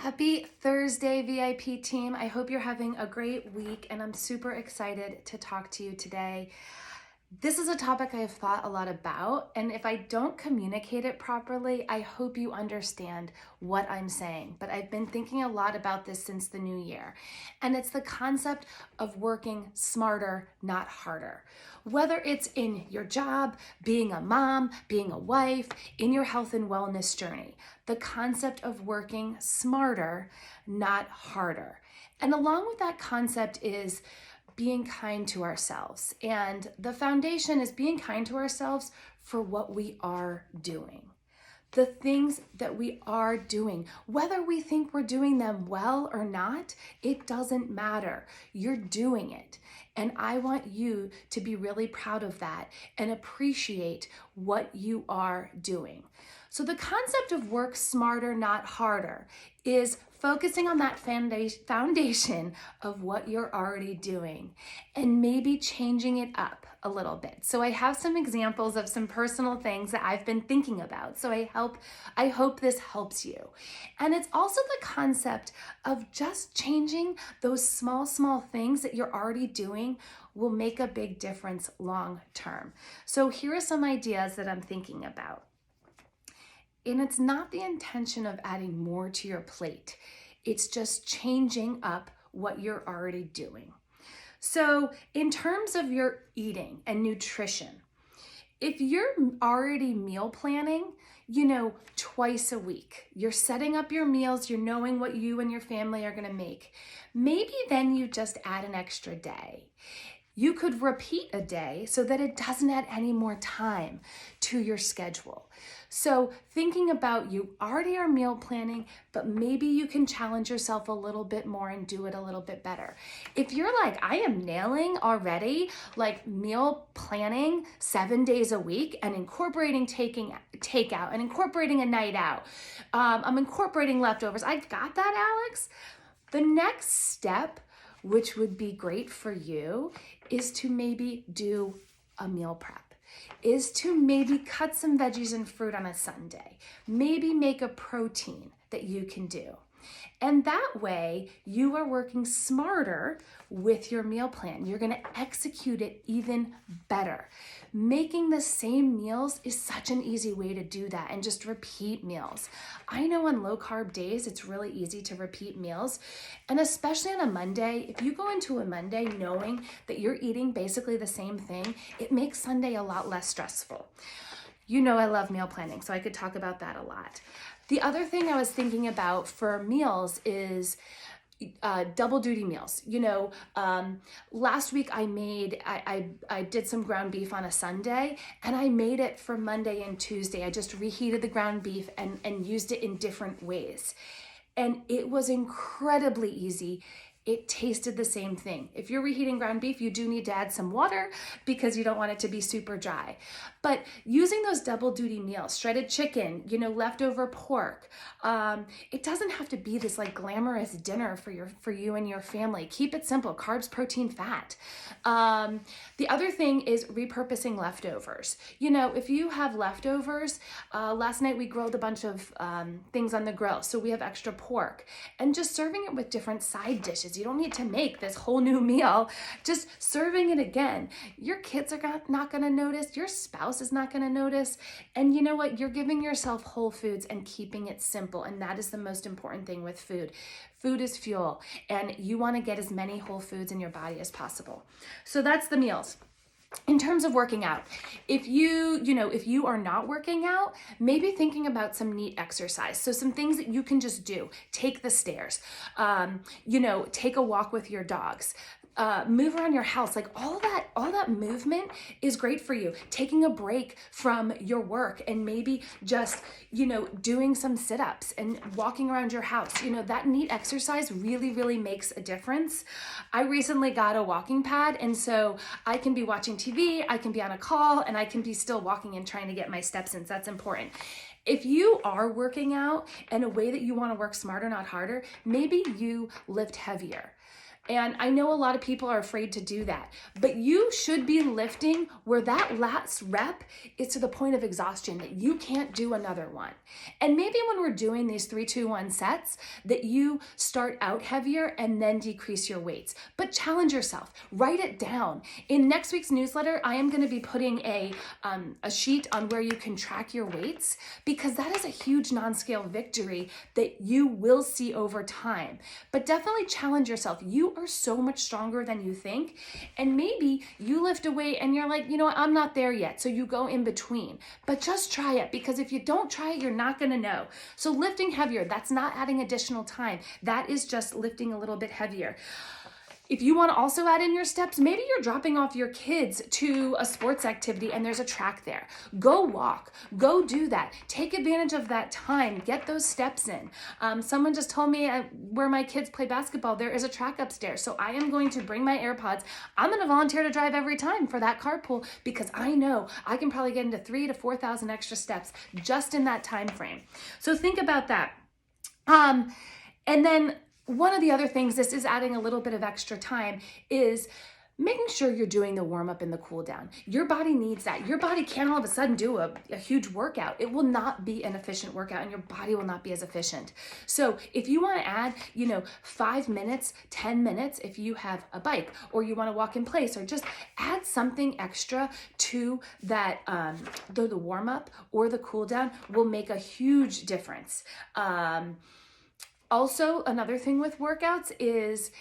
Happy Thursday, VIP team. I hope you're having a great week, and I'm super excited to talk to you today. This is a topic I have thought a lot about, and if I don't communicate it properly, I hope you understand what I'm saying. But I've been thinking a lot about this since the new year, and it's the concept of working smarter, not harder. Whether it's in your job, being a mom, being a wife, in your health and wellness journey, the concept of working smarter, not harder. And along with that concept is being kind to ourselves. And the foundation is being kind to ourselves for what we are doing. The things that we are doing, whether we think we're doing them well or not, it doesn't matter. You're doing it. And I want you to be really proud of that and appreciate what you are doing. So the concept of work smarter, not harder is focusing on that foundation of what you're already doing and maybe changing it up a little bit. So I have some examples of some personal things that I've been thinking about. So I hope this helps you. And it's also the concept of just changing those small things that you're already doing will make a big difference long term. So here are some ideas that I'm thinking about. And it's not the intention of adding more to your plate. It's just changing up what you're already doing. So in terms of your eating and nutrition, if you're already meal planning, twice a week, you're setting up your meals, you're knowing what you and your family are gonna make. Maybe then you just add an extra day. You could repeat a day so that it doesn't add any more time to your schedule. So thinking about you already are meal planning, but maybe you can challenge yourself a little bit more and do it a little bit better. If you're like, I am nailing already like meal planning 7 days a week and incorporating takeout and incorporating a night out, I'm incorporating leftovers. I've got that, Alex. The next step, which would be great for you, is to maybe do a meal prep, is to maybe cut some veggies and fruit on a Sunday, maybe make a protein that you can do. And that way you are working smarter with your meal plan. You're gonna execute it even better. Making the same meals is such an easy way to do that and just repeat meals. I know on low carb days, it's really easy to repeat meals. And especially on a Monday, if you go into a Monday knowing that you're eating basically the same thing, it makes Sunday a lot less stressful. You know I love meal planning, so I could talk about that a lot. The other thing I was thinking about for meals is double duty meals. Last week I did some ground beef on a Sunday, and I made it for Monday and Tuesday. I just reheated the ground beef and used it in different ways. And it was incredibly easy. It tasted the same thing. If you're reheating ground beef, you do need to add some water because you don't want it to be super dry. But using those double duty meals, shredded chicken, leftover pork, it doesn't have to be this like glamorous dinner for you and your family. Keep it simple: carbs, protein, fat. The other thing is repurposing leftovers. If you have leftovers, last night we grilled a bunch of things on the grill, so we have extra pork, and just serving it with different side dishes. You don't need to make this whole new meal, just serving it again. Your kids are not gonna notice, your spouse is not gonna notice, and you know what? You're giving yourself whole foods and keeping it simple, and that is the most important thing with food. Food is fuel, and you wanna get as many whole foods in your body as possible. So that's the meals. In terms of working out, if you are not working out, maybe thinking about some neat exercise. So some things that you can just do: take the stairs, take a walk with your dogs, move around your house. Like all that movement is great for you. Taking a break from your work and maybe just, doing some sit-ups and walking around your house. That neat exercise really makes a difference. I recently got a walking pad, and so I can be watching TV, I can be on a call, and I can be still walking and trying to get my steps in. So that's important. If you are working out in a way that you want to work smarter, not harder, maybe you lift heavier. And I know a lot of people are afraid to do that, but you should be lifting where that last rep is to the point of exhaustion that you can't do another one. And maybe when we're doing these 3-2-1 sets, that you start out heavier and then decrease your weights. But challenge yourself, write it down. In next week's newsletter, I am going to be putting a sheet on where you can track your weights, because that is a huge non-scale victory that you will see over time. But definitely challenge yourself. You are so much stronger than you think. And maybe you lift a weight and you're like, you know what, I'm not there yet. So you go in between, but just try it, because if you don't try it, you're not going to know. So lifting heavier, that's not adding additional time. That is just lifting a little bit heavier. If you want to also add in your steps, maybe you're dropping off your kids to a sports activity and there's a track there. Go walk, go do that. Take advantage of that time, get those steps in. Someone just told me where my kids play basketball, there is a track upstairs. So I am going to bring my AirPods. I'm going to volunteer to drive every time for that carpool, because I know I can probably get into 3,000 to 4,000 extra steps just in that time frame. So think about that. And then one of the other things, this is adding a little bit of extra time, is making sure you're doing the warm up and the cool down. Your body needs that. Your body can't all of a sudden do a huge workout. It will not be an efficient workout, and your body will not be as efficient. So if you want to add, 5 minutes, 10 minutes, if you have a bike or you want to walk in place, or just add something extra to that, the warm up or the cool down will make a huge difference. Also, another thing with workouts is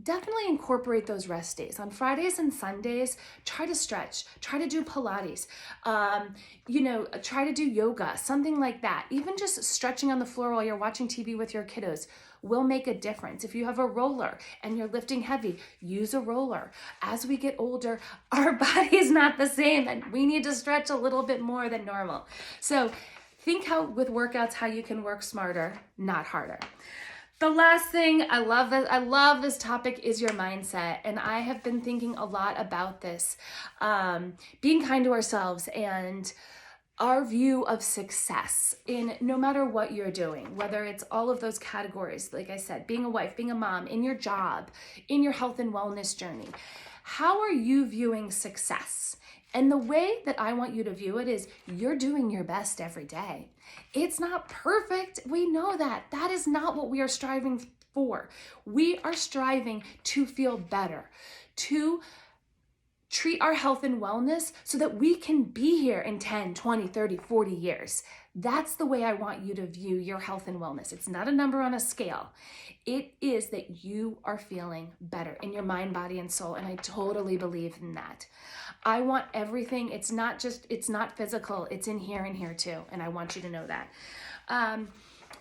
definitely incorporate those rest days. On Fridays and Sundays, try to stretch, try to do Pilates, try to do yoga, something like that. Even just stretching on the floor while you're watching TV with your kiddos will make a difference. If you have a roller and you're lifting heavy, use a roller. As we get older, our body is not the same, and we need to stretch a little bit more than normal. So think with workouts, how you can work smarter, not harder. The last thing, I love this topic, is your mindset. And I have been thinking a lot about this, being kind to ourselves and our view of success in no matter what you're doing, whether it's all of those categories, like I said, being a wife, being a mom, in your job, in your health and wellness journey. How are you viewing success? And the way that I want you to view it is you're doing your best every day. It's not perfect. We know that. That is not what we are striving for. We are striving to feel better, to treat our health and wellness so that we can be here in 10, 20, 30, 40 years. That's the way I want you to view your health and wellness. It's not a number on a scale. It is that you are feeling better in your mind, body, and soul. And I totally believe in that. I want everything. It's not physical. It's in here and here too. And I want you to know that.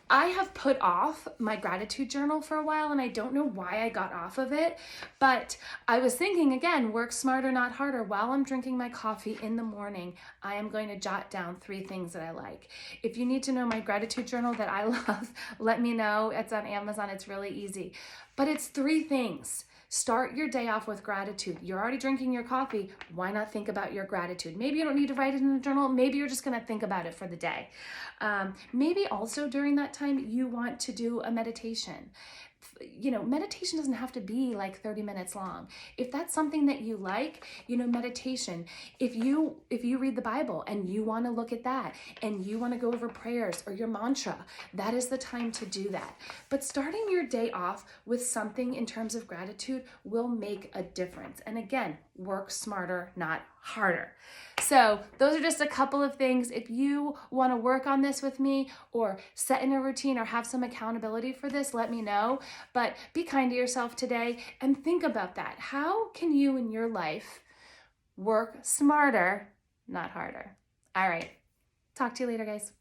I have put off my gratitude journal for a while, and I don't know why I got off of it, but I was thinking, again, work smarter, not harder. While I'm drinking my coffee in the morning, I am going to jot down 3 things that I like. If you need to know my gratitude journal that I love, let me know. It's on Amazon. It's really easy, but it's 3 things. Start your day off with gratitude. You're already drinking your coffee. Why not think about your gratitude? Maybe you don't need to write it in a journal. Maybe you're just going to think about it for the day. Maybe also during that time, you want to do a meditation. Meditation doesn't have to be like 30 minutes long. If that's something that you like, meditation. If you read the Bible and you want to look at that and you want to go over prayers or your mantra, that is the time to do that. But starting your day off with something in terms of gratitude will make a difference. And again, work smarter, not harder. So those are just a couple of things. If you want to work on this with me or set in a routine or have some accountability for this, let me know. But be kind to yourself today and think about that. How can you in your life work smarter, not harder? All right. Talk to you later, guys.